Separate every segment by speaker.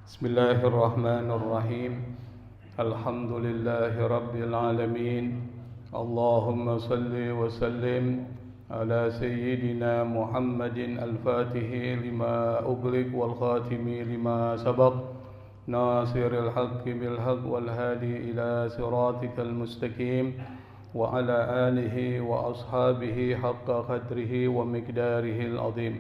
Speaker 1: بسم الله الرحمن الرحيم الحمد لله رب العالمين اللهم صل وسلم على سيدنا محمد الفاتح لما أغلق والخاتم لما سبق ناصر الحق بالحق والهادي إلى صراطك المستقيم وعلى آله وأصحابه حق قدره ومقداره العظيم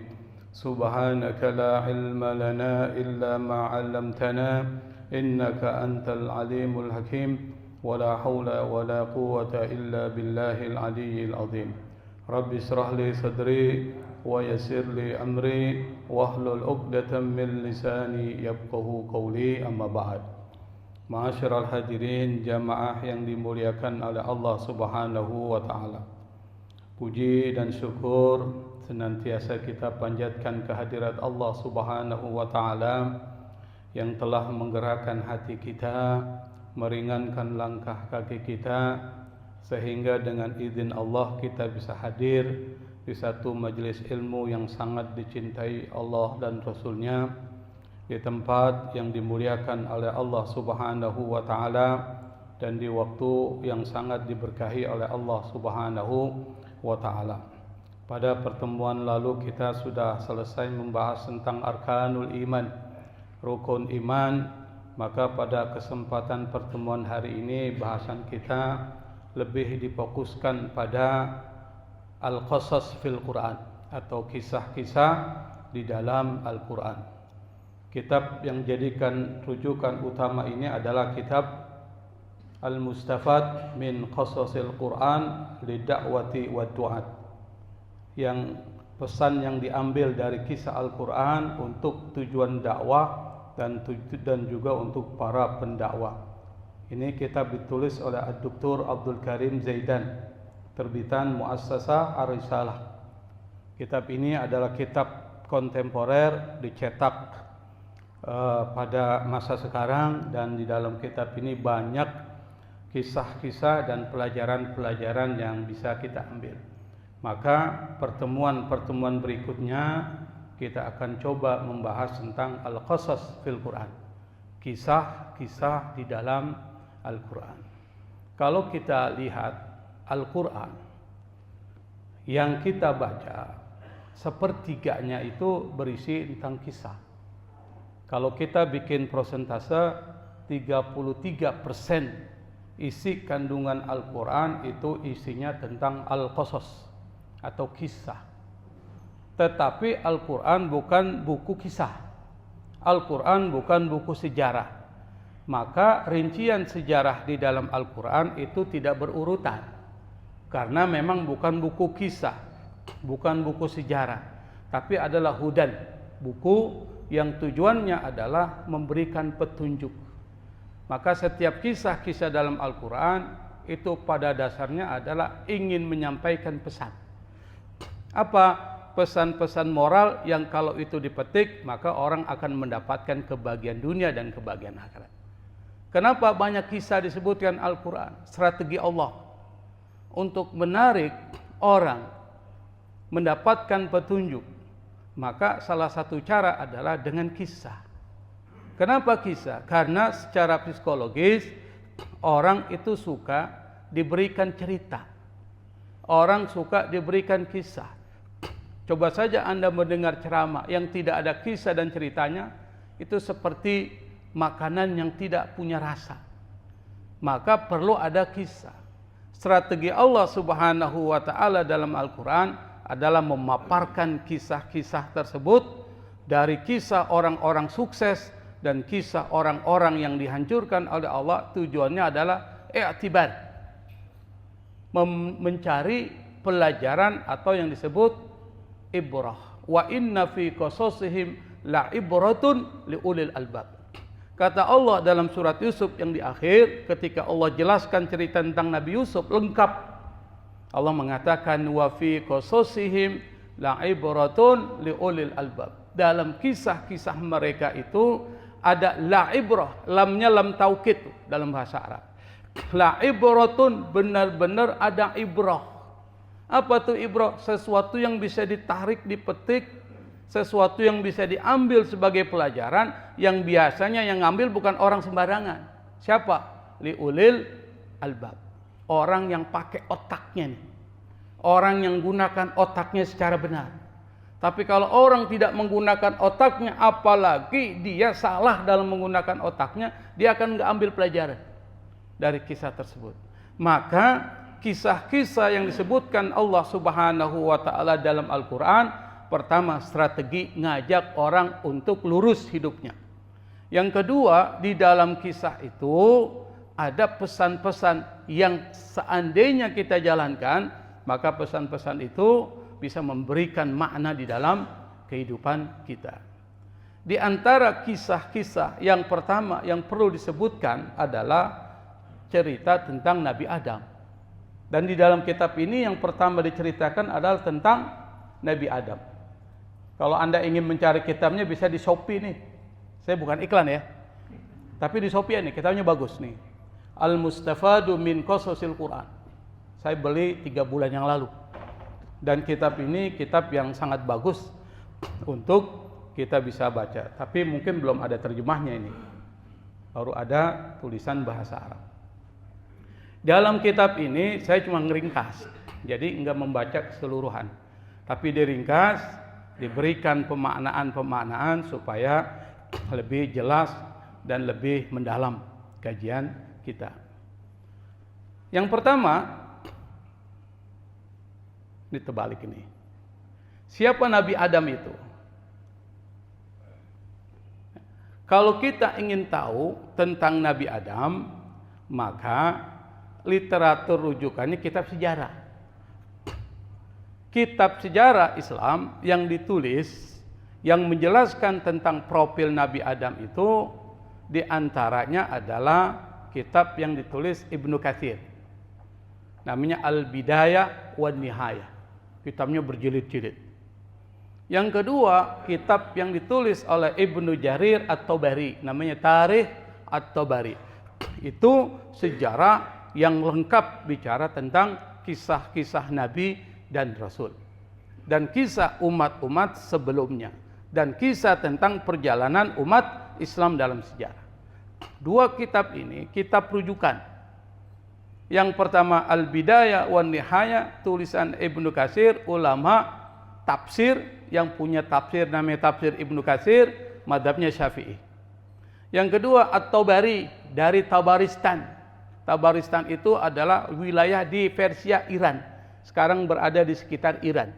Speaker 1: سبحانك لا علم لنا إلا ما علمتنا إنك أنت العليم الحكيم ولا حول ولا قوة إلا بالله العلي العظيم رب اشرح لي صدري ويسر لي أمري واحلل عقدة من لساني يفقهوا قولي أما بعد. Ma'asyiral hadirin jamaah yang dimuliakan oleh Allah Subhanahu wa taala. Puji dan syukur senantiasa kita panjatkan kehadirat Allah Subhanahu wa taala yang telah menggerakkan hati kita, meringankan langkah kaki kita sehingga dengan izin Allah kita bisa hadir di satu majelis ilmu yang sangat dicintai Allah dan Rasul-Nya, di tempat yang dimuliakan oleh Allah Subhanahu wa taala dan di waktu yang sangat diberkahi oleh Allah Subhanahu wa taala. Pada pertemuan lalu kita sudah selesai membahas tentang arkanul iman, rukun iman. Maka pada kesempatan pertemuan hari ini bahasan kita lebih difokuskan pada al-qasas fil Quran atau kisah-kisah di dalam Al-Quran. Kitab yang jadikan rujukan utama ini adalah kitab Al-Mustafad min Qasasil Quran Lida'wati wa Du'at, yang pesan yang diambil dari kisah Al-Quran untuk tujuan dakwah dan juga untuk para pendakwah. Ini kitab ditulis oleh Dr. Abdul Karim Zaidan, terbitan Muassasah Ar-Risalah. Kitab ini adalah kitab kontemporer dicetak pada masa sekarang, dan di dalam kitab ini banyak kisah-kisah dan pelajaran-pelajaran yang bisa kita ambil. Maka pertemuan-pertemuan berikutnya kita akan coba membahas tentang al-qasas fil Quran, kisah-kisah di dalam Al-Quran. Kalau kita lihat Al-Quran yang kita baca, sepertiganya itu berisi tentang kisah. Kalau kita bikin persentase 33% isi kandungan Al-Quran itu isinya tentang al-qasas atau kisah. Tetapi Al-Quran bukan buku kisah, Al-Quran bukan buku sejarah. Maka rincian sejarah di dalam Al-Quran itu tidak berurutan, karena memang bukan buku kisah, bukan buku sejarah, tapi adalah hudan, buku yang tujuannya adalah memberikan petunjuk. Maka setiap kisah-kisah dalam Al-Quran itu pada dasarnya adalah ingin menyampaikan pesan. Apa pesan-pesan moral yang kalau itu dipetik maka orang akan mendapatkan kebahagiaan dunia dan kebahagiaan akhirat. Kenapa banyak kisah disebutkan Al-Quran? Strategi Allah untuk menarik orang mendapatkan petunjuk. Maka salah satu cara adalah dengan kisah. Kenapa kisah? Karena secara psikologis orang itu suka diberikan cerita. Orang suka diberikan kisah. Coba saja Anda mendengar ceramah yang tidak ada kisah dan ceritanya, itu seperti makanan yang tidak punya rasa. Maka perlu ada kisah. Strategi Allah Subhanahu wa taala dalam Al-Quran adalah memaparkan kisah-kisah tersebut, dari kisah orang-orang sukses dan kisah orang-orang yang dihancurkan oleh Allah. Tujuannya adalah i'tibar, mencari pelajaran atau yang disebut ibrah. Wa inna fi qasasihim la ibratun liulil albab. Kata Allah dalam surat Yusuf yang di akhir, ketika Allah jelaskan cerita tentang Nabi Yusuf lengkap, Allah mengatakan wa fi qasasihim la'ibratun liulil albab. Dalam kisah-kisah mereka itu ada la'ibrah, lamnya lam taukid dalam bahasa Arab. La'ibratun, benar-benar ada ibrah. Apa tuh ibrah? Sesuatu yang bisa ditarik, dipetik sesuatu yang bisa diambil sebagai pelajaran, yang biasanya yang ngambil bukan orang sembarangan. Siapa? Liulil albab. Orang yang pakai otaknya nih. Orang yang gunakan otaknya secara benar. Tapi kalau orang tidak menggunakan otaknya, apalagi dia salah dalam menggunakan otaknya, dia akan nggak ambil pelajaran dari kisah tersebut. Maka kisah-kisah yang disebutkan Allah Subhanahu wa taala dalam Al-Qur'an, pertama strategi ngajak orang untuk lurus hidupnya. Yang kedua, di dalam kisah itu ada pesan-pesan yang seandainya kita jalankan, maka pesan-pesan itu bisa memberikan makna di dalam kehidupan kita. Di antara kisah-kisah yang pertama yang perlu disebutkan adalah cerita tentang Nabi Adam. Dan di dalam kitab ini yang pertama diceritakan adalah tentang Nabi Adam. Kalau Anda ingin mencari kitabnya bisa di Shopee nih. Saya bukan iklan ya. Tapi di Shopee nih, kitabnya bagus nih. Al-Mustafadu min Qasasil Quran. Saya beli 3 bulan yang lalu. Dan kitab ini kitab yang sangat bagus untuk kita bisa baca. Tapi mungkin belum ada terjemahnya ini. Baru ada tulisan bahasa Arab. Dalam kitab ini saya cuma ngeringkas. Jadi enggak membaca keseluruhan. Tapi diringkas, diberikan pemaknaan-pemaknaan supaya lebih jelas dan lebih mendalam kajian kita. Yang pertama, ini terbalik ini. Siapa Nabi Adam itu? Kalau kita ingin tahu tentang Nabi Adam, maka literatur rujukannya kitab sejarah. Kitab sejarah Islam yang ditulis, yang menjelaskan tentang profil Nabi Adam itu, diantaranya adalah kitab yang ditulis Ibnu Katsir. Namanya Al-Bidayah wan Nihayah. Kitabnya berjilid-jilid. Yang kedua, kitab yang ditulis oleh Ibnu Jarir At-Tabari, namanya Tarikh At-Tabari. Itu sejarah yang lengkap bicara tentang kisah-kisah Nabi dan Rasul. Dan kisah umat-umat sebelumnya. Dan kisah tentang perjalanan umat Islam dalam sejarah. Dua kitab ini kitab rujukan. Yang pertama Al-Bidayah wan Nihayah, tulisan Ibnu Katsir, ulama tafsir yang punya tafsir namanya tafsir Ibnu Katsir, mazhabnya Syafi'i. Yang kedua At-Tabari dari Tabaristan. Tabaristan itu adalah wilayah di Persia, Iran. Sekarang berada di sekitar Iran.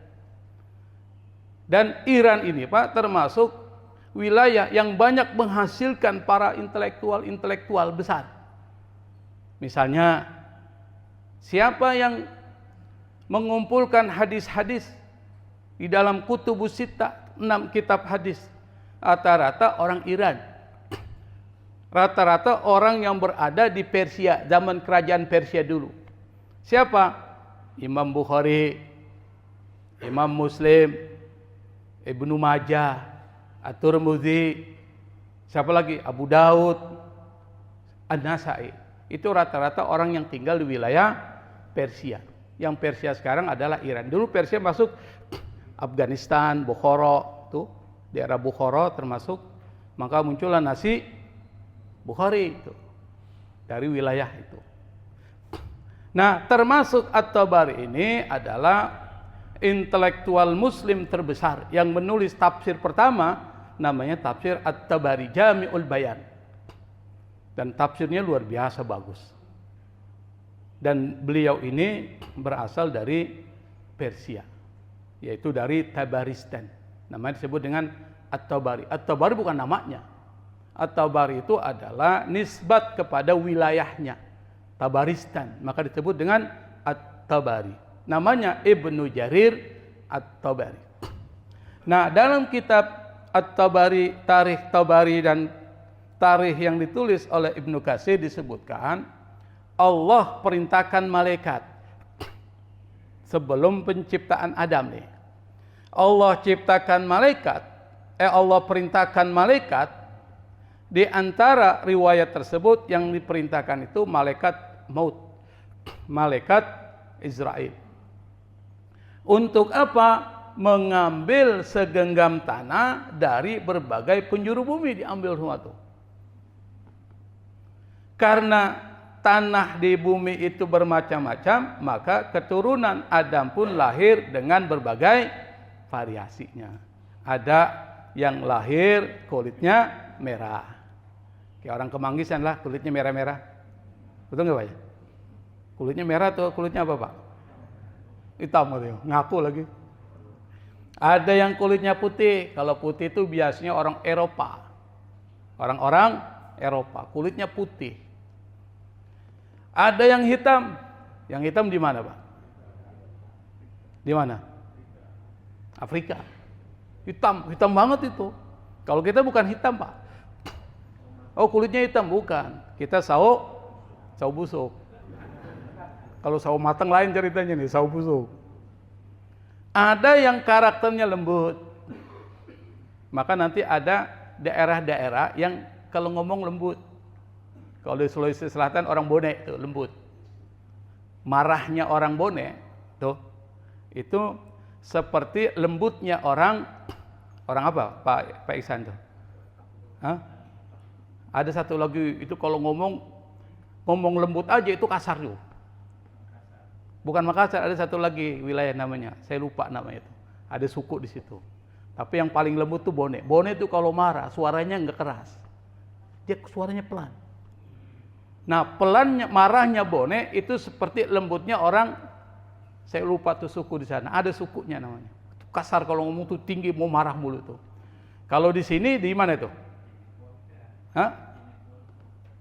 Speaker 1: Dan Iran ini Pak termasuk wilayah yang banyak menghasilkan para intelektual besar. Misalnya, siapa yang mengumpulkan hadis-hadis di dalam Kutubus Sittah, 6 kitab hadis? Rata-rata orang Iran. Rata-rata orang yang berada di Persia, zaman kerajaan Persia dulu. Siapa? Imam Bukhari, Imam Muslim, Ibnu Majah, At-Tirmidzi, siapa lagi? Abu Daud, An-Nasai. Itu rata-rata orang yang tinggal di wilayah Persia. Yang Persia sekarang adalah Iran. Dulu Persia masuk Afghanistan, Bukhara, tuh daerah Bukhara termasuk, maka muncullah nasi Bukhari itu dari wilayah itu. Nah, termasuk At-Tabari ini adalah intelektual Muslim terbesar yang menulis tafsir pertama, namanya tafsir At-Tabari Jami'ul Bayan. Dan tafsirnya luar biasa bagus. Dan beliau ini berasal dari Persia, yaitu dari Tabaristan. Namanya disebut dengan At-Tabari. At-Tabari bukan namanya. At-Tabari itu adalah nisbat kepada wilayahnya, Tabaristan. Maka disebut dengan At-Tabari. Namanya Ibnu Jarir At-Tabari. Nah, dalam kitab At-Tabari, Tarikh Tabari dan Tarikh yang ditulis oleh Ibnu Katsir disebutkan Allah perintahkan malaikat sebelum penciptaan Adam nih. Allah perintahkan malaikat. Di antara riwayat tersebut yang diperintahkan itu malaikat maut, malaikat Israel. Untuk apa? mengambil segenggam tanah dari berbagai penjuru bumi, diambil semua tuh. Karena tanah di bumi itu bermacam-macam, maka keturunan Adam pun lahir dengan berbagai variasinya. Ada yang lahir kulitnya merah, kayak orang Kemanggisan lah, kulitnya merah-merah. Betul nggak Pak? Kulitnya merah atau kulitnya apa Pak? Hitam katanya, ngaku lagi. Ada yang kulitnya putih. Kalau putih itu biasanya orang Eropa. Orang-orang Eropa, kulitnya putih. Ada yang hitam. Yang hitam di mana, Pak? Di mana? Afrika. Hitam banget itu. Kalau kita bukan hitam, Pak. Oh, kulitnya hitam, bukan. Kita sawo busuk. Kalau sawo matang lain ceritanya nih, sawo busuk. Ada yang karakternya lembut. Maka nanti ada daerah-daerah yang kalau ngomong lembut. Kalau di Sulawesi Selatan orang Bone itu lembut. Marahnya orang Bone tuh itu seperti lembutnya orang apa? Pak Iksan tuh. Hah? Ada satu lagi itu kalau ngomong lembut aja itu kasar tuh. Bukan Makassar, ada satu lagi wilayah namanya, saya lupa namanya itu. Ada suku di situ. Tapi yang paling lembut tuh Bone. Bone itu kalau marah suaranya nggak keras, dia suaranya pelan. Nah, pelannya marahnya Bone itu seperti lembutnya orang, saya lupa tuh suku di sana. Ada sukunya namanya. Kasar kalau ngomong tuh tinggi, mau marah mulu tuh. Kalau di sini di mana itu? Hah?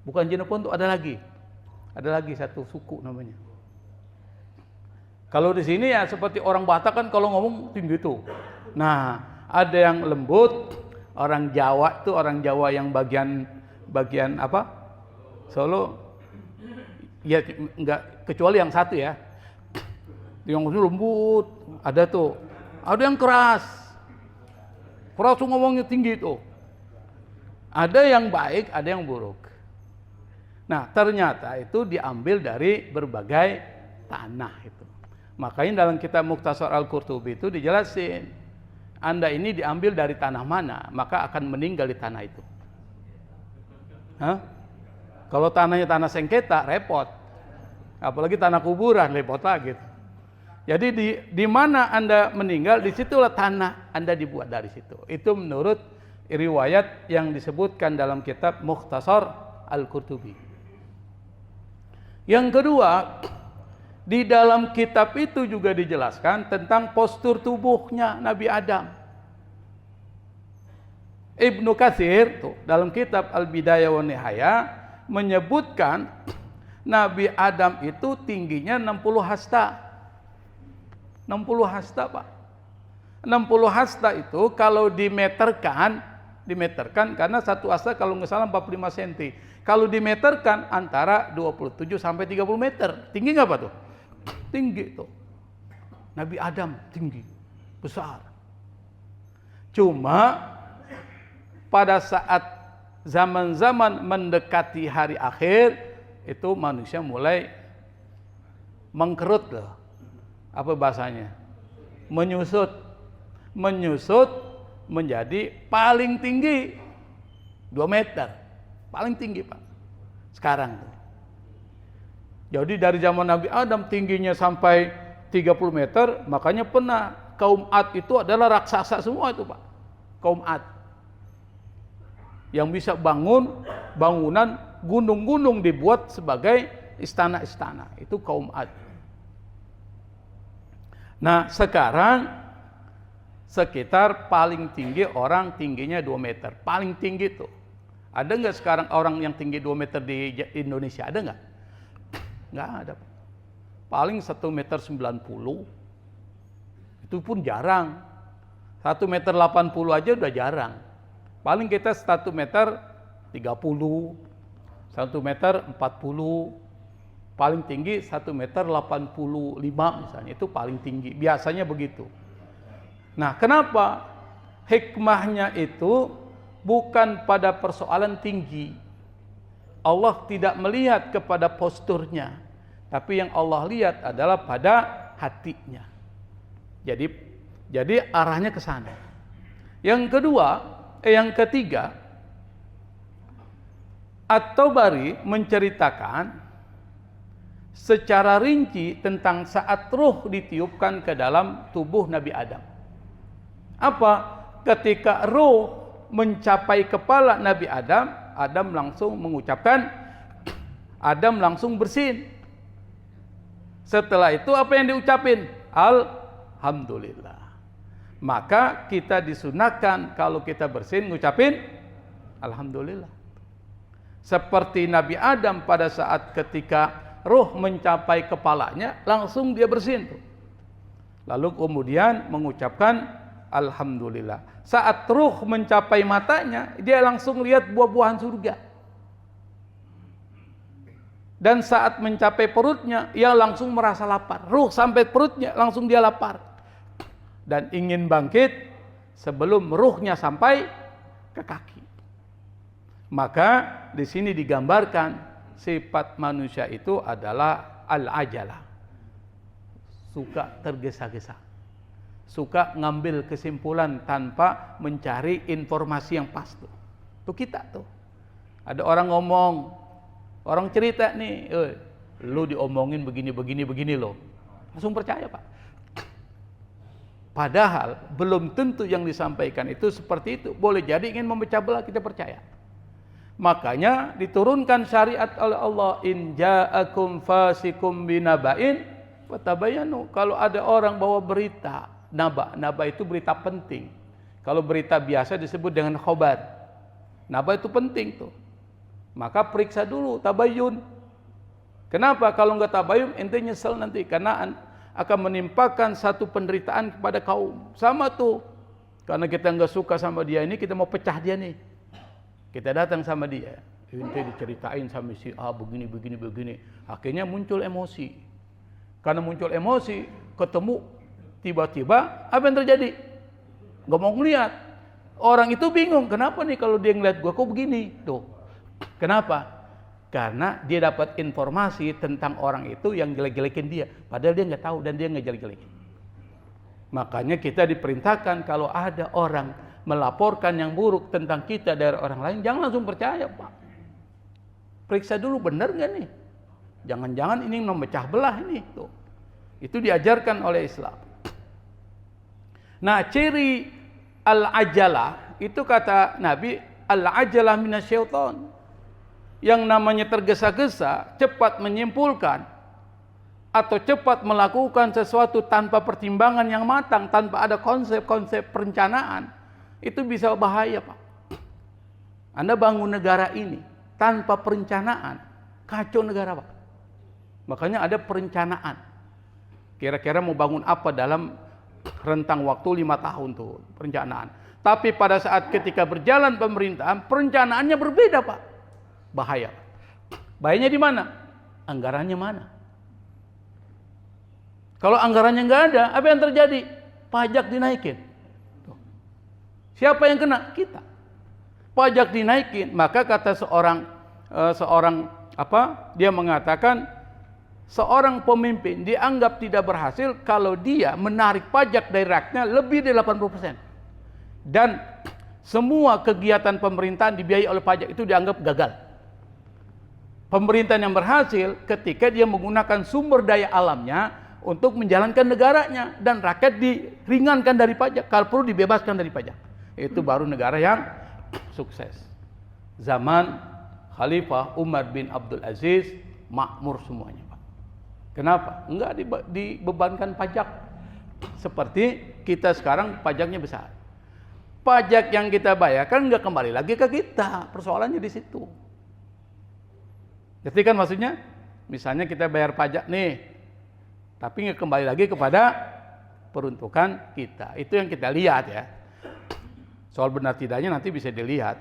Speaker 1: Bukan Jinepon tuh ada lagi satu suku namanya. Kalau di sini ya seperti orang Batak kan kalau ngomong tinggi tuh. Nah, ada yang lembut, orang Jawa tuh orang Jawa yang bagian apa? Solo. Ya enggak kecuali yang satu ya. Yang lembut, ada tuh. Ada yang keras. Keras tuh ngomongnya tinggi tuh. Ada yang baik, ada yang buruk. Nah, ternyata itu diambil dari berbagai tanah itu. Makanya dalam kitab Mukhtasar Al-Qurtubi itu dijelasin, Anda ini diambil dari tanah mana, maka akan meninggal di tanah itu. Hah? Kalau tanahnya tanah sengketa, repot. Apalagi tanah kuburan, repot lagi. Jadi di mana Anda meninggal, disitulah tanah Anda dibuat dari situ. Itu menurut riwayat yang disebutkan dalam kitab Mukhtasar Al-Qurtubi. Yang kedua, di dalam kitab itu juga dijelaskan tentang postur tubuhnya Nabi Adam. Ibnu Katsir tuh, dalam kitab Al-Bidayah wa Nihayah menyebutkan Nabi Adam itu tingginya 60 hasta. 60 hasta, Pak. 60 hasta itu kalau dimeterkan karena satu hasta kalau nggak salah 45 cm. Kalau dimeterkan antara 27 sampai 30 meter. Tinggi nggak Pak tuh? Tinggi tuh. Nabi Adam tinggi, besar. Cuma pada saat zaman-zaman mendekati hari akhir, itu manusia mulai mengkerut loh. Apa bahasanya? Menyusut menjadi paling tinggi 2 meter. Paling tinggi Pak. Sekarang tuh. Jadi dari zaman Nabi Adam tingginya sampai 30 meter, makanya pernah kaum Ad itu adalah raksasa semua itu Pak. Kaum Ad. Yang bisa bangunan gunung-gunung dibuat sebagai istana-istana. Itu kaum Ad. Nah sekarang sekitar paling tinggi orang tingginya 2 meter. Paling tinggi tuh. Ada nggak sekarang orang yang tinggi 2 meter di Indonesia? Ada nggak? Nggak ada. Paling 1,90 meter. Itu pun jarang. 1,80 meter aja udah jarang. Paling kita 1,30 meter, 1,40 meter, paling tinggi 1,85 meter misalnya. Itu paling tinggi. Biasanya begitu. Nah, kenapa? Hikmahnya itu bukan pada persoalan tinggi. Allah tidak melihat kepada posturnya, tapi yang Allah lihat adalah pada hatinya. Jadi Jadi arahnya ke sana. Yang ketiga, At-Tabari menceritakan secara rinci tentang saat ruh ditiupkan ke dalam tubuh Nabi Adam. Apa? Ketika ruh mencapai kepala Nabi Adam, Adam langsung mengucapkan, Adam langsung bersin. Setelah itu apa yang diucapin? Alhamdulillah. Maka kita disunahkan kalau kita bersin ngucapin Alhamdulillah. Seperti Nabi Adam pada saat ketika ruh mencapai kepalanya, langsung dia bersin tuh. Lalu kemudian mengucapkan Alhamdulillah. Saat ruh mencapai matanya, dia langsung lihat buah-buahan surga. Dan saat mencapai perutnya, ia langsung merasa lapar. Ruh sampai perutnya, langsung dia lapar. Dan ingin bangkit sebelum ruhnya sampai ke kaki. Maka di sini digambarkan sifat manusia itu adalah al-ajalah. Suka tergesa-gesa. Suka ngambil kesimpulan tanpa mencari informasi yang pas tuh. Tuh kita tuh. Ada orang ngomong, orang cerita nih, lu diomongin begini loh. Langsung percaya, Pak. Padahal belum tentu yang disampaikan itu seperti itu. Boleh jadi ingin memecah belah, kita percaya. Makanya diturunkan syariat oleh Allah, in ja'akum fasikum binaba'in fatabayanu. Kalau ada orang bawa berita, naba itu berita penting. Kalau berita biasa disebut dengan khobar. Naba itu penting tuh. Maka periksa dulu, tabayun. Kenapa? Kalau enggak tabayun, ente nyesel nanti karena akan menimpakan satu penderitaan kepada kaum. Sama tuh. Karena kita enggak suka sama dia ini, kita mau pecah dia nih. Kita datang sama dia, ente diceritain sama si A begini. Akhirnya muncul emosi. Karena muncul emosi, ketemu tiba-tiba apa yang terjadi? Gak mau ngeliat. Orang itu bingung, kenapa nih kalau dia ngeliat gua kok begini? Tuh. Kenapa? Karena dia dapat informasi tentang orang itu yang jelek-jelekin dia. Padahal dia nggak tahu dan dia nggak jelek-jelekin. Makanya kita diperintahkan kalau ada orang melaporkan yang buruk tentang kita dari orang lain, jangan langsung percaya, Pak. Periksa dulu benar nggak nih? Jangan-jangan ini memecah belah ini. Tuh. Itu diajarkan oleh Islam. Nah, ciri al-ajalah itu kata Nabi, al-ajalah minasyaiton. Yang namanya tergesa-gesa, cepat menyimpulkan atau cepat melakukan sesuatu tanpa pertimbangan yang matang, tanpa ada konsep-konsep perencanaan, itu bisa bahaya, Pak. Anda bangun negara ini tanpa perencanaan, kacau negara, Pak. Makanya ada perencanaan. Kira-kira mau bangun apa dalam rentang waktu 5 tahun tuh, perencanaan. Tapi pada saat ketika berjalan pemerintahan, perencanaannya berbeda, Pak. Bahaya. Bahayanya di mana? Anggarannya mana? Kalau anggarannya nggak ada, apa yang terjadi? Pajak dinaikin. Siapa yang kena? Kita. Pajak dinaikin, maka kata seorang dia mengatakan seorang pemimpin dianggap tidak berhasil kalau dia menarik pajak dari rakyatnya lebih dari 80%. Dan semua kegiatan pemerintahan dibiayai oleh pajak itu dianggap gagal. Pemerintahan yang berhasil ketika dia menggunakan sumber daya alamnya untuk menjalankan negaranya dan rakyat diringankan dari pajak, kalau perlu dibebaskan dari pajak. Itu baru negara yang sukses. Zaman Khalifah Umar bin Abdul Aziz makmur semuanya, Pak. Kenapa? Enggak dibebankan pajak. Seperti kita sekarang pajaknya besar. Pajak yang kita bayarkan enggak kembali lagi ke kita. Persoalannya di situ. Jadi kan maksudnya, misalnya kita bayar pajak nih, tapi nggak kembali lagi kepada peruntukan kita. Itu yang kita lihat ya. Soal benar tidaknya nanti bisa dilihat.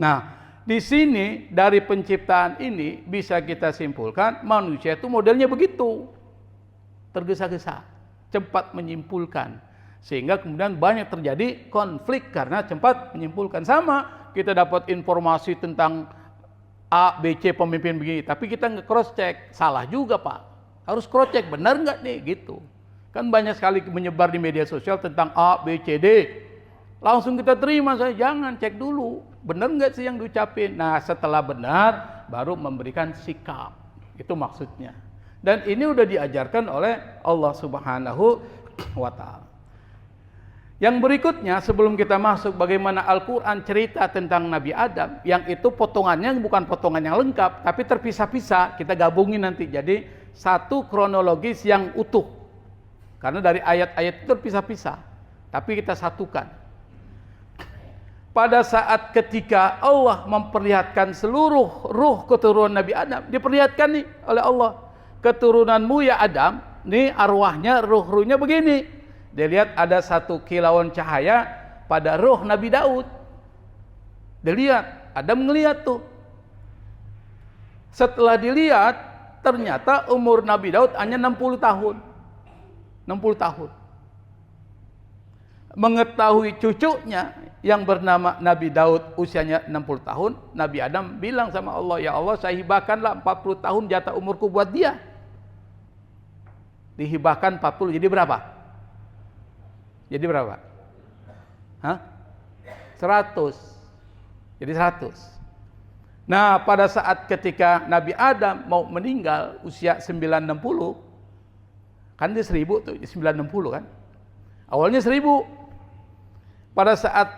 Speaker 1: Nah, di sini dari penciptaan ini bisa kita simpulkan manusia itu modelnya begitu. Tergesa-gesa, cepat menyimpulkan. Sehingga kemudian banyak terjadi konflik karena cepat menyimpulkan. Sama, kita dapat informasi tentang A, B, C pemimpin begini, tapi kita nge-cross check, salah juga, Pak. Harus cross check, benar nggak nih, gitu. Kan banyak sekali menyebar di media sosial tentang A, B, C, D. Langsung kita terima saja, jangan cek dulu. Benar nggak sih yang diucapin? Nah, setelah benar, baru memberikan sikap. Itu maksudnya. Dan ini udah diajarkan oleh Allah Subhanahu wa Ta'ala. Yang berikutnya, sebelum kita masuk bagaimana Al-Quran cerita tentang Nabi Adam, yang itu potongannya bukan potongan yang lengkap, tapi terpisah-pisah, kita gabungin nanti. Jadi, satu kronologis yang utuh. Karena dari ayat-ayat itu terpisah-pisah, tapi kita satukan. Pada saat ketika Allah memperlihatkan seluruh ruh keturunan Nabi Adam, diperlihatkan nih oleh Allah. Keturunanmu ya Adam, nih arwahnya, ruh-ruhnya begini. Dia lihat ada satu kilauan cahaya pada ruh Nabi Daud. Dia lihat, Adam ngelihat tuh. Setelah dilihat, ternyata umur Nabi Daud hanya 60 tahun. 60 tahun. Mengetahui cucunya yang bernama Nabi Daud usianya 60 tahun, Nabi Adam bilang sama Allah, ya Allah, saya hibahkanlah 40 tahun jatah umurku buat dia. Dihibahkan 40, jadi berapa? Jadi berapa? Hah? 100. Jadi 100. Nah, pada saat ketika Nabi Adam mau meninggal usia 960, kan dia 1000 tuh, 960 kan? Awalnya 1000. Pada saat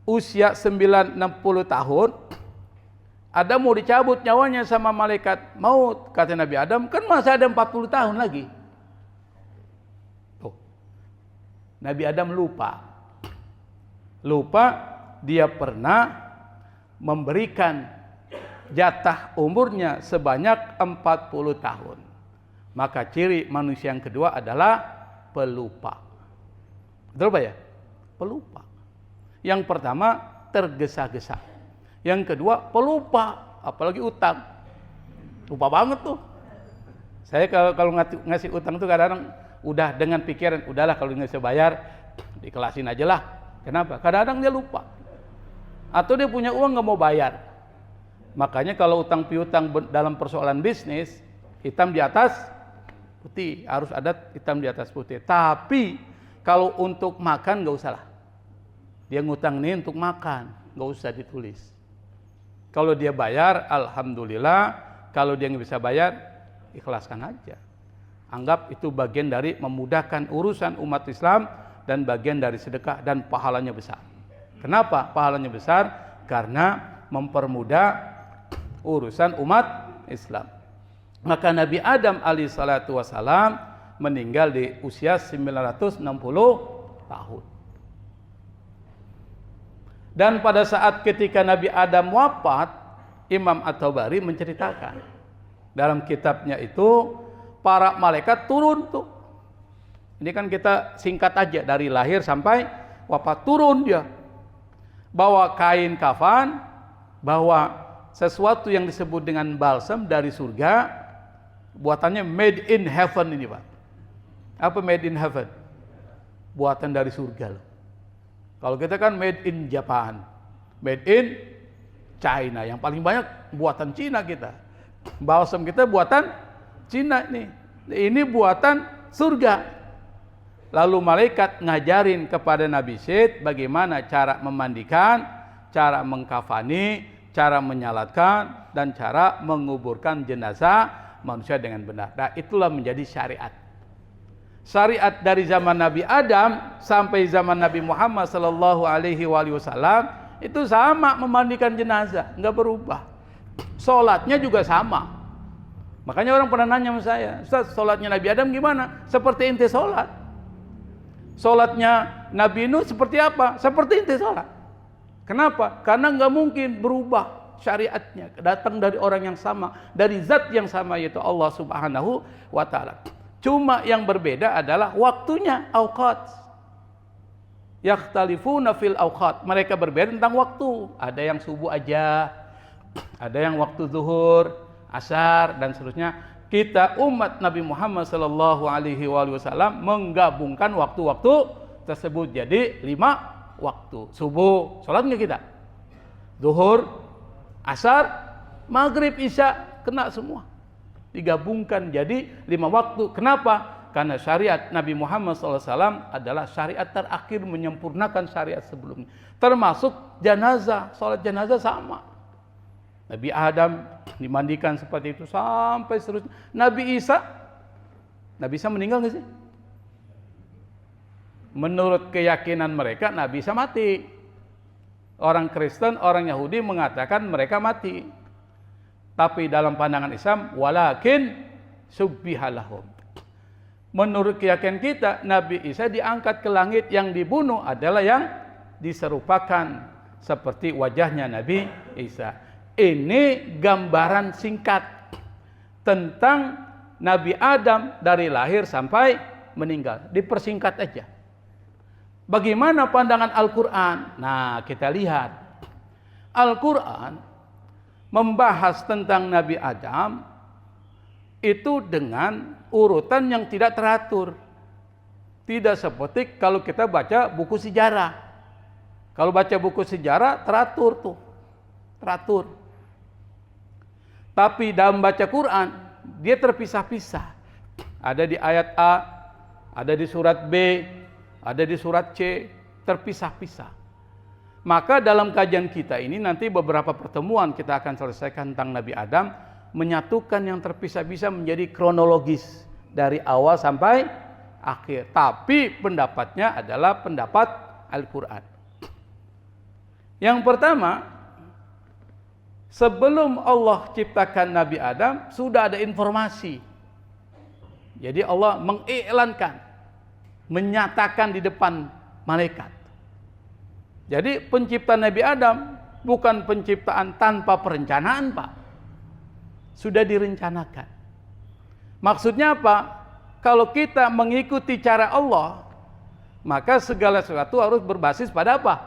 Speaker 1: usia 960 tahun, Adam mau dicabut nyawanya sama malaikat maut. Kata Nabi Adam, kan masih ada 40 tahun lagi. Tuh. Nabi Adam lupa. Lupa dia pernah memberikan jatah umurnya sebanyak 40 tahun. Maka ciri manusia yang kedua adalah pelupa. Betul Pak ya? Pelupa. Yang pertama tergesa-gesa. Yang kedua pelupa, apalagi utang. Lupa banget tuh. Saya kalau ngasih utang tuh kadang-kadang udah dengan pikiran, udahlah kalau nggak bisa bayar, dikelasin aja lah. Kenapa? Kadang-kadang dia lupa. Atau dia punya uang nggak mau bayar. Makanya kalau utang piutang dalam persoalan bisnis, hitam di atas putih, harus ada hitam di atas putih. Tapi kalau untuk makan nggak usah lah. Dia ngutang nih untuk makan, nggak usah ditulis. Kalau dia bayar, alhamdulillah. Kalau dia nggak bisa bayar, ikhlaskan aja. Anggap itu bagian dari memudahkan urusan umat Islam dan bagian dari sedekah dan pahalanya besar. Kenapa pahalanya besar? Karena mempermudah urusan umat Islam. Maka Nabi Adam alaihissalatu wassalam meninggal di usia 960 tahun. Dan pada saat ketika Nabi Adam wafat, Imam At-Tabari menceritakan dalam kitabnya itu, para malaikat turun tuh. Ini kan kita singkat aja, dari lahir sampai wafat turun dia. Bawa kain kafan, bawa sesuatu yang disebut dengan balsam dari surga, buatannya made in heaven ini Pak. Apa made in heaven? Buatan dari surga loh. Kalau kita kan made in Japan, made in China, yang paling banyak buatan Cina kita. Balsam kita buatan Cina nih. Ini buatan surga. Lalu malaikat ngajarin kepada Nabi Syed bagaimana cara memandikan, cara mengkafani, cara menyalatkan, dan cara menguburkan jenazah manusia dengan benar. Nah, itulah menjadi syariat. Syariat dari zaman Nabi Adam sampai zaman Nabi Muhammad sallallahu alaihi wasallam itu sama, memandikan jenazah, nggak berubah. Salatnya juga sama. Makanya orang pernah nanya sama saya, Ustaz, salatnya Nabi Adam gimana? Seperti ente salat. Salatnya Nabi Nuh seperti apa? Seperti ente salat. Kenapa? Karena nggak mungkin berubah syariatnya. Datang dari orang yang sama, dari zat yang sama, yaitu Allah Subhanahu wa Ta'ala. Cuma yang berbeda adalah waktunya, awqat. Yakhtalifuna fil awqat. Mereka berbeda tentang waktu. Ada yang subuh aja, ada yang waktu zuhur, asar, dan seterusnya. Kita umat Nabi Muhammad sallallahu alaihi wasallam menggabungkan waktu-waktu tersebut jadi 5 waktu. Subuh, sholat nggak kita? Zuhur, asar, maghrib, isya, kena semua. Digabungkan jadi 5 waktu. Kenapa? Karena syariat Nabi Muhammad SAW adalah syariat terakhir menyempurnakan syariat sebelumnya. Termasuk jenazah, sholat jenazah sama. Nabi Adam dimandikan seperti itu sampai seterusnya. Nabi Isa meninggal nggak sih? Menurut keyakinan mereka Nabi Isa mati. Orang Kristen, orang Yahudi mengatakan mereka mati. Tapi dalam pandangan Islam, walakin subbihalahum. Menurut keyakinan kita, Nabi Isa diangkat ke langit, yang dibunuh adalah yang diserupakan seperti wajahnya Nabi Isa. Ini gambaran singkat tentang Nabi Adam dari lahir sampai meninggal. Dipersingkat aja. Bagaimana pandangan Al-Quran? Nah, kita lihat. Al-Quran membahas tentang Nabi Adam itu dengan urutan yang tidak teratur. Tidak seperti kalau kita baca buku sejarah. Kalau baca buku sejarah teratur tuh. Teratur. Tapi dalam baca Quran dia terpisah-pisah. Ada di ayat A, ada di surat B, ada di surat C, terpisah-pisah. Maka dalam kajian kita ini nanti beberapa pertemuan kita akan selesaikan tentang Nabi Adam, menyatukan yang terpisah-pisah menjadi kronologis dari awal sampai akhir. Tapi pendapatnya adalah pendapat Al-Quran. Yang pertama, sebelum Allah ciptakan Nabi Adam sudah ada informasi. Jadi Allah mengiklankan, menyatakan di depan malaikat. Jadi penciptaan Nabi Adam bukan penciptaan tanpa perencanaan, Pak. Sudah direncanakan. Maksudnya apa? Kalau kita mengikuti cara Allah, maka segala sesuatu harus berbasis pada apa?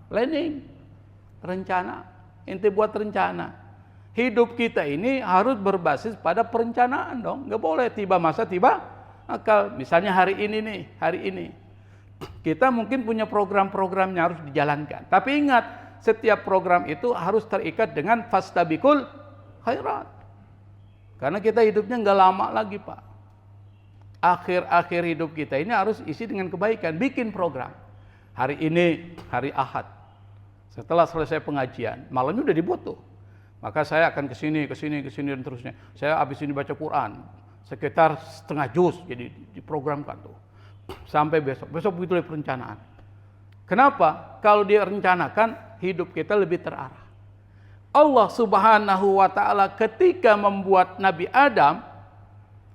Speaker 1: Planning, rencana. Ente buat rencana. Hidup kita ini harus berbasis pada perencanaan dong. Nggak boleh tiba masa tiba akal. Misalnya hari ini nih, hari ini. Kita mungkin punya program-programnya harus dijalankan. Tapi ingat, setiap program itu harus terikat dengan fastabiqul khairat. Karena kita hidupnya nggak lama lagi, Pak. Akhir-akhir hidup kita ini harus isi dengan kebaikan. Bikin program. Hari ini, hari Ahad. Setelah selesai pengajian, malamnya udah dibuat tuh. Maka saya akan ke sini dan terusnya. Saya habis ini baca Quran. Sekitar setengah juz, jadi diprogramkan tuh. Sampai besok begitu perencanaan. Kenapa? Kalau dia rencanakan, hidup kita lebih terarah. Allah Subhanahu wa Ta'ala ketika membuat Nabi Adam,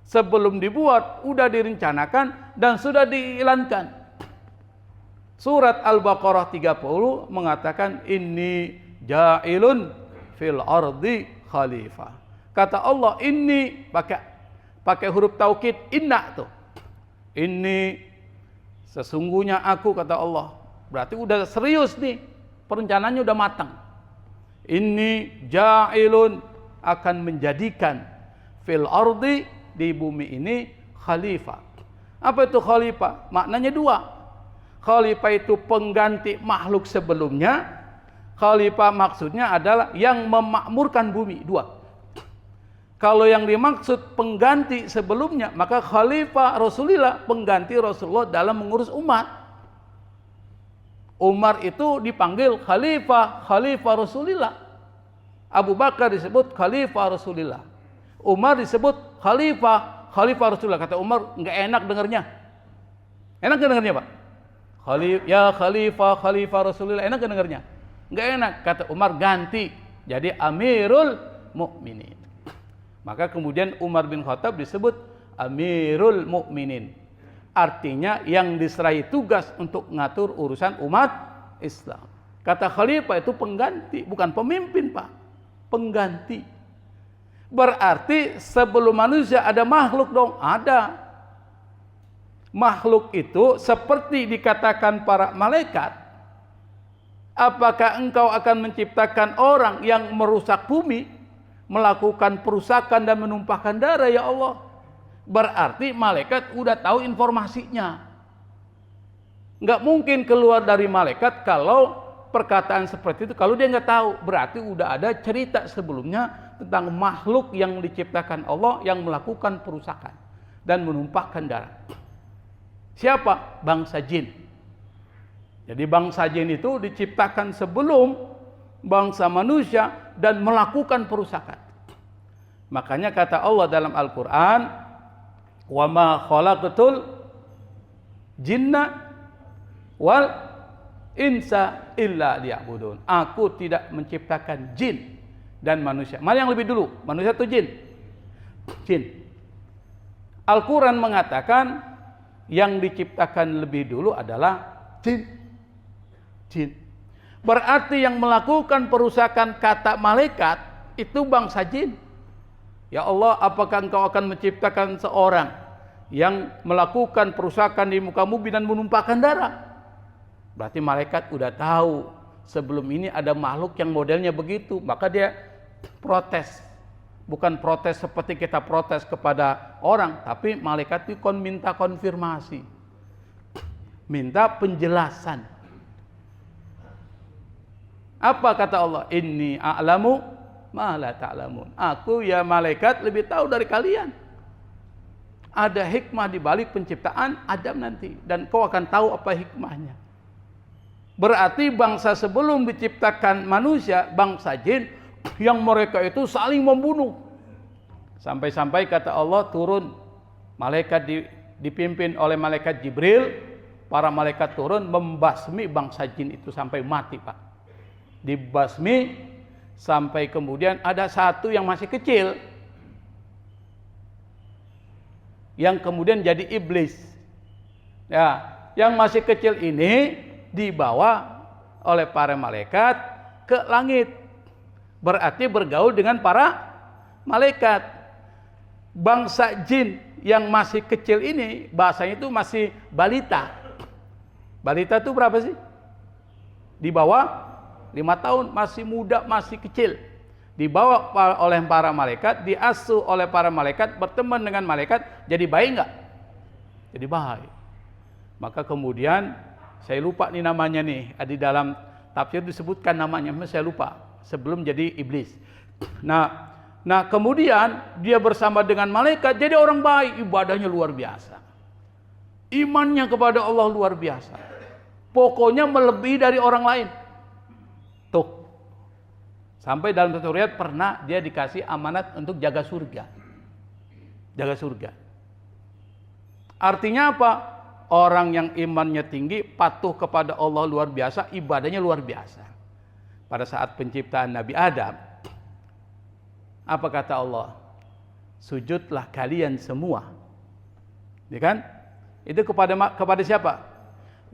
Speaker 1: sebelum dibuat udah direncanakan dan sudah diiklankan. Surat Al-Baqarah 30 mengatakan inni ja'ilun fil ardi khalifah. Kata Allah ini pakai huruf taukid inna tuh. Ini sesungguhnya aku, kata Allah. Berarti udah serius nih, perencanaannya udah matang. Ini ja'ilun, akan menjadikan fil ardi, di bumi ini khalifah. Apa itu khalifah? Maknanya dua. Khalifah itu pengganti makhluk sebelumnya. Khalifah maksudnya adalah yang memakmurkan bumi. Dua. Kalau yang dimaksud pengganti sebelumnya, maka khalifah Rasulullah, pengganti Rasulullah dalam mengurus umat. Umar itu dipanggil khalifah Rasulullah. Abu Bakar disebut khalifah Rasulullah. Umar disebut khalifah Rasulullah. Kata Umar, enggak enak dengarnya. Enak enggak dengarnya, Pak? Khalifah Rasulullah, enak enggak dengarnya? Enggak enak. Kata Umar, ganti jadi Amirul Mukminin. Maka kemudian Umar bin Khattab disebut Amirul Mukminin. Artinya yang diserahi tugas untuk ngatur urusan umat Islam. Kata khalifah itu pengganti, bukan pemimpin, Pak. Pengganti. Berarti sebelum manusia ada makhluk dong? Ada. Makhluk itu seperti dikatakan para malaikat. Apakah engkau akan menciptakan orang yang merusak bumi? Melakukan perusakan dan menumpahkan darah, ya Allah. Berarti malaikat udah tahu informasinya. Nggak mungkin keluar dari malaikat kalau perkataan seperti itu, kalau dia nggak tahu. Berarti udah ada cerita sebelumnya tentang makhluk yang diciptakan Allah yang melakukan perusakan. dan menumpahkan darah. Siapa? Bangsa jin. Jadi bangsa jin itu diciptakan sebelum bangsa manusia dan melakukan perusakan. Makanya kata Allah dalam Al-Quran, wa ma khalaqatul jinna wal insa illa liya'budun. Aku tidak menciptakan jin dan manusia. Mana yang lebih dulu? Manusia atau jin? Jin. Al-Quran mengatakan yang diciptakan lebih dulu adalah jin. Jin. Berarti yang melakukan perusakan kata malaikat itu bangsa jin. Ya Allah, apakah engkau akan menciptakan seorang yang melakukan perusakan di muka bumi dan menumpahkan darah? Berarti malaikat udah tahu sebelum ini ada makhluk yang modelnya begitu, maka dia protes. Bukan protes seperti kita protes kepada orang, tapi malaikat itu minta konfirmasi, minta penjelasan. Apa kata Allah? Inni a'lamu ma la ta'lamun. Aku ya malaikat lebih tahu dari kalian. Ada hikmah di balik penciptaan Adam nanti, dan kau akan tahu apa hikmahnya. Berarti bangsa sebelum diciptakan manusia, bangsa jin, yang mereka itu saling membunuh. Sampai-sampai kata Allah turun malaikat dipimpin oleh malaikat Jibril, para malaikat turun membasmi bangsa jin itu sampai mati, Pak. Dibasmi sampai kemudian ada satu yang masih kecil yang kemudian jadi iblis. Ya, yang masih kecil ini dibawa oleh para malaikat ke langit. Berarti bergaul dengan para malaikat. Bangsa jin yang masih kecil ini bahasanya itu masih balita. Balita itu berapa sih? Di bawah 5 tahun, masih muda, masih kecil. Dibawa oleh para malaikat, diasuh oleh para malaikat, berteman dengan malaikat, jadi baik enggak? Jadi baik. Maka kemudian saya lupa nih namanya nih, di dalam tafsir disebutkan namanya, saya lupa. Sebelum jadi iblis. Nah kemudian dia bersama dengan malaikat jadi orang baik, ibadahnya luar biasa. Imannya kepada Allah luar biasa. Pokoknya melebihi dari orang lain. Tuh. Sampai dalam satu riwayat pernah dia dikasih amanat untuk jaga surga. Jaga surga. Artinya apa? Orang yang imannya tinggi, patuh kepada Allah luar biasa, ibadahnya luar biasa. Pada saat penciptaan Nabi Adam, apa kata Allah? Sujudlah kalian semua. Ya kan? Itu kepada siapa?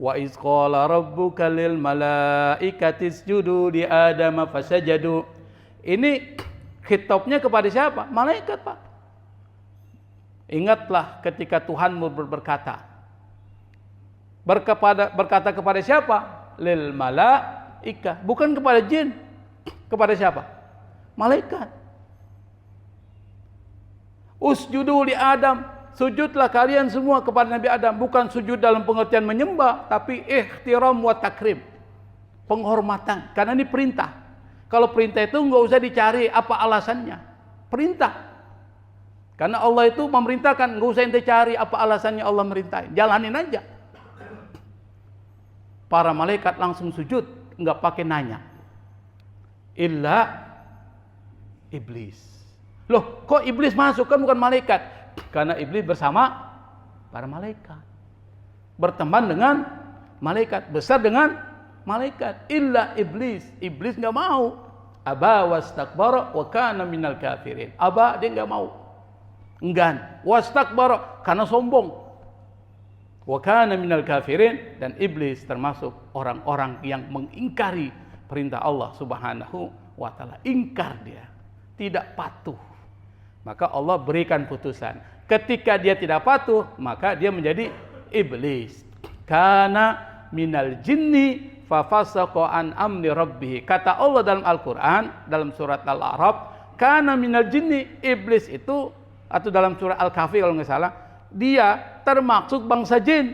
Speaker 1: Wa iz qala rabbuka lil malaikati isjudu li Adam fasajadu. Ini khitabnya kepada siapa? Malaikat, Pak. Ingatlah ketika Tuhanmu berkata. Berkata kepada siapa? Lil malaika, bukan kepada jin. Kepada siapa? Malaikat. Usjudu li Adam, sujudlah kalian semua kepada Nabi Adam. Bukan sujud dalam pengertian menyembah, tapi ihtiram wa takrim, penghormatan. Karena ini perintah. Kalau perintah itu nggak usah dicari apa alasannya. Perintah. Karena Allah itu memerintahkan, nggak usah ente cari apa alasannya Allah merintahin. Jalanin aja. Para malaikat langsung sujud, nggak pakai nanya. Illa iblis. Loh, kok iblis masuk? Kan bukan malaikat. Karena iblis bersama para malaikat. Berteman dengan malaikat, besar dengan malaikat. Illa iblis. Iblis nggak mau. Aba wastakbara wa kana minal kafirin. Aba, dia nggak mau. Enggan. Wastakbara, karena sombong. Wa kana minal kafirin, dan iblis termasuk orang-orang yang mengingkari perintah Allah Subhanahu wa taala. Ingkar dia, tidak patuh. Maka Allah berikan putusan. Ketika dia tidak patuh, maka dia menjadi iblis. Kana minal jinni fafasaqa an amri rabbih. Kata Allah dalam Al-Qur'an, dalam surat Al-A'raf, kana minal jinni, iblis itu, atau dalam surat Al-Kahfi kalau nggak salah, dia termasuk bangsa jin.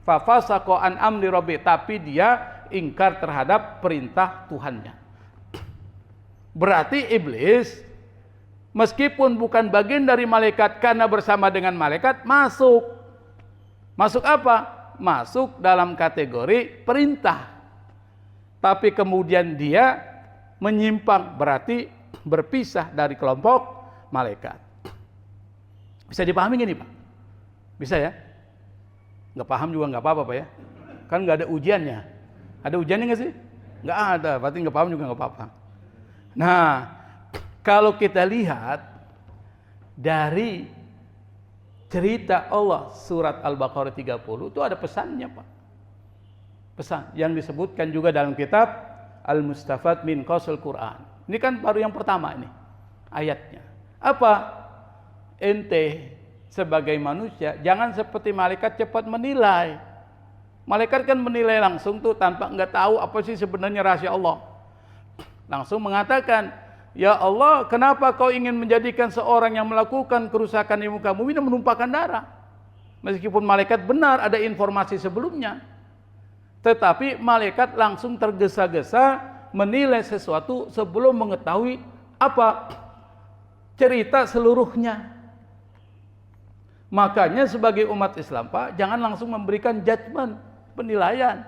Speaker 1: Fafasaqa an amri rabbih, tapi dia ingkar terhadap perintah Tuhannya. Berarti iblis meskipun bukan bagian dari malaikat karena bersama dengan malaikat masuk. Masuk apa? Masuk dalam kategori perintah. Tapi kemudian dia menyimpang, berarti berpisah dari kelompok malaikat. Bisa dipahami gini Pak? Bisa ya? Nggak paham juga nggak apa-apa Pak ya? Kan nggak ada ujiannya. Ada ujiannya nggak sih? Nggak ada, berarti nggak paham juga nggak apa-apa. Nah, kalau kita lihat dari cerita Allah surat Al-Baqarah 30 itu ada pesannya Pak. Pesan yang disebutkan juga dalam kitab Al-Mustafad min Qasul Quran. Ini kan baru yang pertama ini ayatnya. Apa? Ente sebagai manusia jangan seperti malaikat cepat menilai. Malaikat kan menilai langsung tuh tanpa nggak tahu apa sih sebenarnya rahasia Allah. Langsung mengatakan, ya Allah, kenapa kau ingin menjadikan seorang yang melakukan kerusakan di muka bumi dan menumpahkan darah? Meskipun malaikat benar ada informasi sebelumnya, tetapi malaikat langsung tergesa-gesa menilai sesuatu sebelum mengetahui apa cerita seluruhnya. Makanya sebagai umat Islam Pak, jangan langsung memberikan judgement, penilaian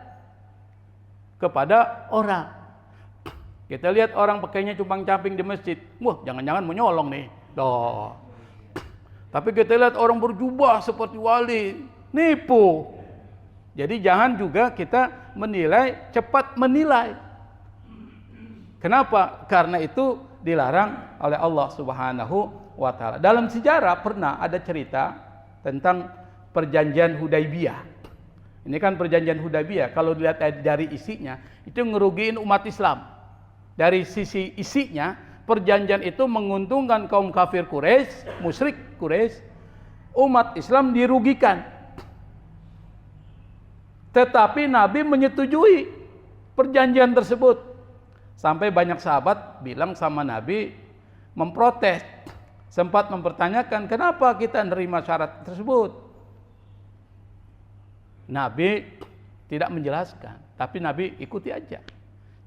Speaker 1: kepada orang. Kita lihat orang pakainya cupang-caping di masjid. Wah, jangan-jangan mau nyolong nih. Doh. Tapi kita lihat orang berjubah seperti wali. Nipu. Jadi jangan juga kita menilai, cepat menilai. Kenapa? Karena itu dilarang oleh Allah Subhanahu wa Ta'ala. Dalam sejarah pernah ada cerita tentang perjanjian Hudaybiyah. Ini kan perjanjian Hudaybiyah. Kalau dilihat dari isinya, itu ngerugiin umat Islam. Dari sisi isinya, perjanjian itu menguntungkan kaum kafir Quraisy, musyrik Quraisy, umat Islam dirugikan. Tetapi Nabi menyetujui perjanjian tersebut. Sampai banyak sahabat bilang sama Nabi, memprotes, sempat mempertanyakan kenapa kita menerima syarat tersebut. Nabi tidak menjelaskan, tapi Nabi ikuti aja.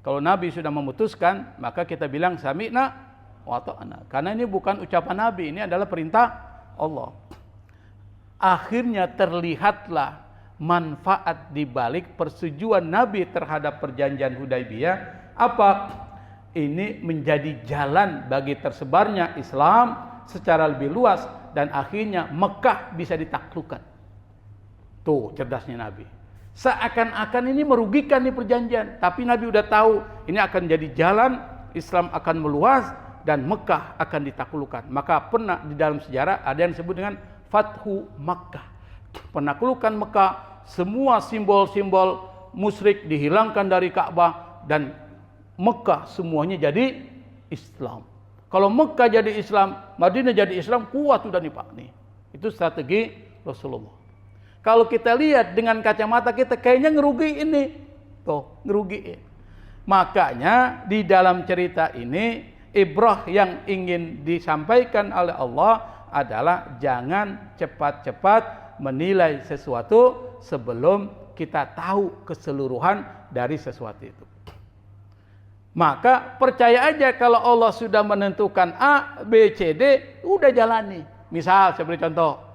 Speaker 1: Kalau Nabi sudah memutuskan, maka kita bilang sami'na wa ta'na. Karena ini bukan ucapan Nabi, ini adalah perintah Allah. Akhirnya terlihatlah manfaat di balik persetujuan Nabi terhadap perjanjian Hudaybiyah. Apa? Ini menjadi jalan bagi tersebarnya Islam secara lebih luas dan akhirnya Mekah bisa ditaklukkan. Tuh cerdasnya Nabi. Seakan-akan ini merugikan nih perjanjian, tapi Nabi udah tahu ini akan jadi jalan, Islam akan meluas dan Mekah akan ditaklukkan. Maka pernah di dalam sejarah ada yang disebut dengan Fathu Makkah, penaklukan Mekah, semua simbol-simbol musyrik dihilangkan dari Ka'bah dan Mekah semuanya jadi Islam. Kalau Mekah jadi Islam, Madinah jadi Islam, kuat sudah nih Pak nih. Itu strategi Rasulullah. Kalau kita lihat dengan kacamata kita kayaknya ngerugi ini. Tuh, ngerugi. Makanya di dalam cerita ini ibrah yang ingin disampaikan oleh Allah adalah jangan cepat-cepat menilai sesuatu sebelum kita tahu keseluruhan dari sesuatu itu. Maka percaya aja kalau Allah sudah menentukan A, B, C, D, udah jalani. Misal saya beri contoh.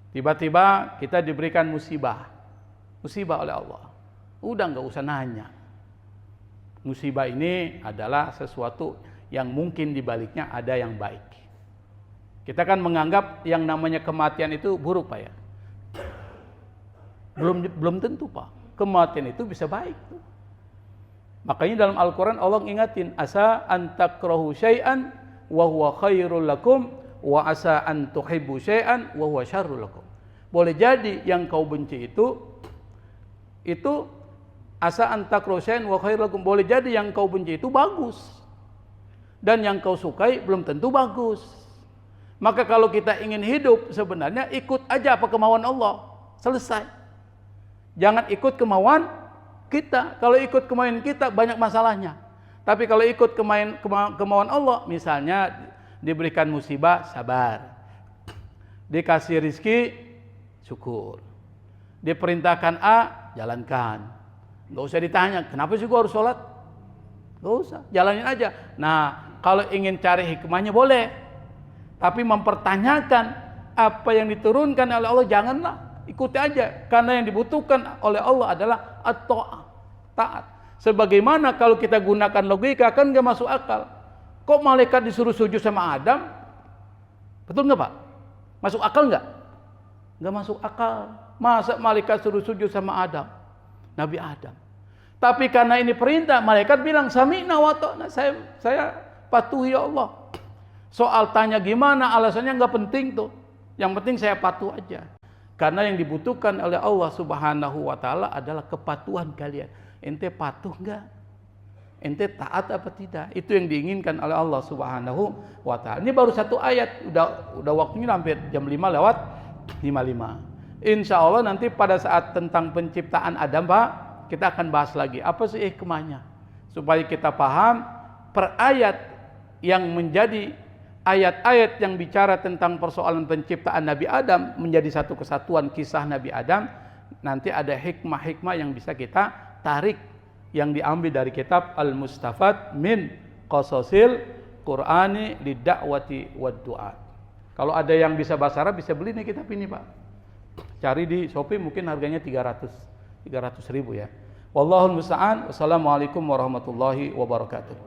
Speaker 1: Tiba-tiba kita diberikan musibah oleh Allah. Udah nggak usah nanya. Musibah ini adalah sesuatu yang mungkin dibaliknya ada yang baik. Kita kan menganggap yang namanya kematian itu buruk Pak ya. Belum tentu Pak. Kematian itu bisa baik. Makanya dalam Al-Quran Allah ingatin, asa antakrahu syai'an wa huwa khairul lakum wa asa an tuhibbu syai'an wa huwa syarrul lakum. Boleh jadi yang kau benci itu asa an takrahu syai'an wa khairul lakum. Boleh jadi yang kau benci itu bagus. Dan yang kau sukai belum tentu bagus. Maka kalau kita ingin hidup sebenarnya ikut aja apa kemauan Allah. Selesai. Jangan ikut kemauan kita. Kalau ikut kemauan kita banyak masalahnya. Tapi kalau ikut kemauan Allah, misalnya diberikan musibah, sabar. Dikasih rizki, syukur. Diperintahkan A, jalankan. Nggak usah ditanya, kenapa sih gua harus sholat? Nggak usah, jalanin aja. Nah, kalau ingin cari hikmahnya boleh. Tapi mempertanyakan apa yang diturunkan oleh Allah janganlah, ikuti aja. Karena yang dibutuhkan oleh Allah adalah taat. Sebagaimana kalau kita gunakan logika kan gak masuk akal. Kok malaikat disuruh sujud sama Adam? Betul nggak Pak? Masuk akal nggak? Nggak masuk akal. Masa malaikat suruh sujud sama Adam? Nabi Adam. Tapi karena ini perintah, malaikat bilang sami'na wa ta'na. Saya patuhi ya Allah. Soal tanya gimana, alasannya nggak penting tuh. Yang penting saya patuh aja. Karena yang dibutuhkan oleh Allah Subhanahu wa taala adalah kepatuhan kalian. Ente patuh nggak? Ente taat apa tidak? Itu yang diinginkan oleh Allah Subhanahu wa taala. Ini baru satu ayat, udah waktunya hampir jam 5 lewat 55. Insya Allah nanti pada saat tentang penciptaan Adam Pak, kita akan bahas lagi apa sih hikmahnya, supaya kita paham per ayat yang menjadi ayat-ayat yang bicara tentang persoalan penciptaan Nabi Adam menjadi satu kesatuan kisah Nabi Adam. Nanti ada hikmah-hikmah yang bisa kita tarik yang diambil dari kitab Al-Mustafad min Qasasil Qur'ani Lidda'wati wad Du'a. Kalau ada yang bisa bahasa Arab bisa beli nih kitab ini Pak. Cari di Shopee mungkin harganya 300 ribu ya. Wallahul musta'an. Wassalamualaikum warahmatullahi wabarakatuh.